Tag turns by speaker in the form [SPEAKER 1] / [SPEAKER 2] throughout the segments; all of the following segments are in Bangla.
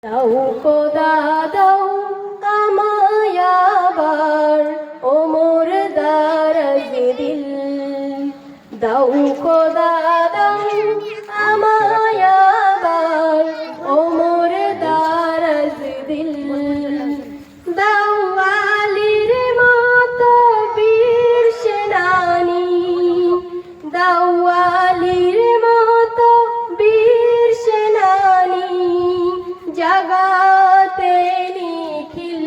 [SPEAKER 1] দাও খোদা দাও আমায় আবার ওমর দারাজ দিল। দাও খোদা দাও আমায় আবার ওমর দারাজ দিল। দাও আলীর মতো বীর সেনানী, দাও আলীর মতো বীর সেনানী, জাগাতে নিখিল।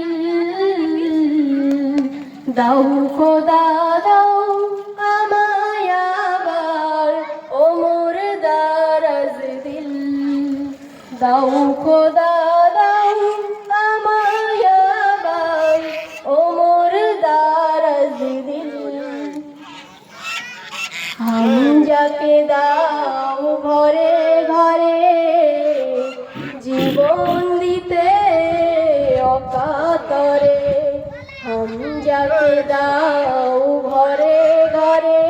[SPEAKER 1] দাও খোদা দাও আমায় আবার ওমর দারাজ দিল। দাও খোদা দাও আমায় আবার ওমর দারাজ দিল। হামজাকে দাও ঘরে ঘরে জীবন দিতে অকাতরে। হামজাকে দাও ঘরে ঘরে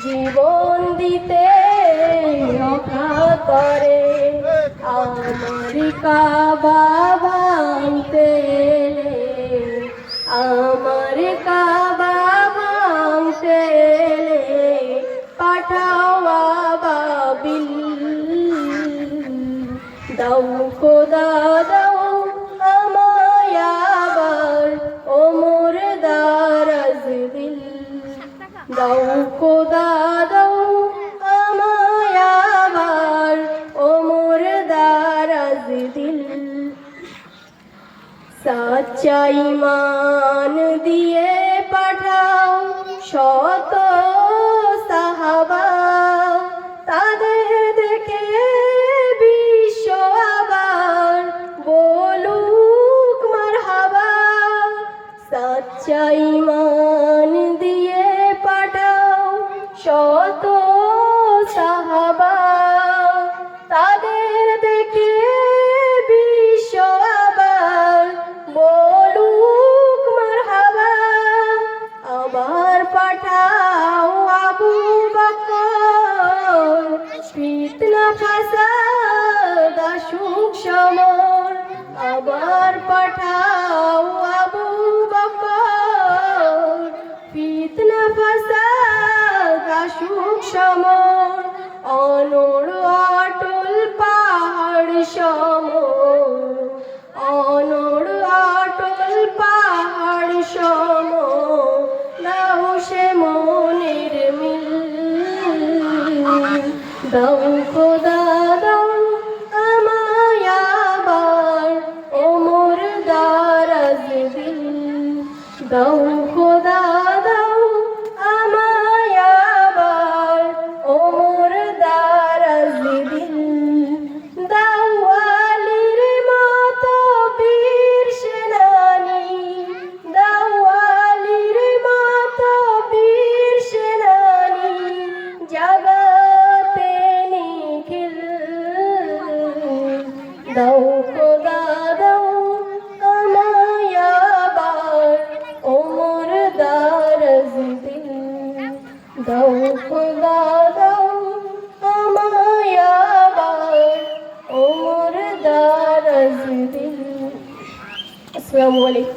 [SPEAKER 1] জীবন দিতে অকাতরে। আমার কাবা ভাঙতে এলে, আমার কাবা ভাঙতে এলে পাঠাও আবাবিল। দাও খোদা দাও আমায় আবার ওমর দারাজ দিল। দাও খোদা দাও আমায় আবার ওমর দারাজ দিল। সাচ্চা ঈমান দিয়ে পাঠাও শত সাহাবা, তাদের দেখে বিশ্ব আবার বলুক মারহাবা। সাচ্চা ঈমান দিয়ে পাঠাও শত সাহাবা, তাদের দেখে বিশ্ব আবার বলুক মারহাবা। আবার পাঠাও আবু বকর, ফিতনা ফাসাদ আসুক সমর। আবার পাঠাও আবু বকর, ফিতনা ফাসাদ আসুক সমর। অনড় অটল পাহাড় সম, অনড় অটল পাহাড় সম, দাও সে মনের মিল। দাও খোদা দাও আমায় আবার ওমর দারাজ দিল। দাও খোদা দাও আমায় আবার ওমর দারাজ দিল। দাও আলীর মতো বীর সেনানী, দাও আলীর মতো বীর সেনানী, জাগাতে নিখিল। দাও খোদা দাও আমায় আবার ওমর দারাজ দিল। দাও খোদা দাও আমায় আবার ওমর দারাজ দিল। আসসালামু আলাইকুম।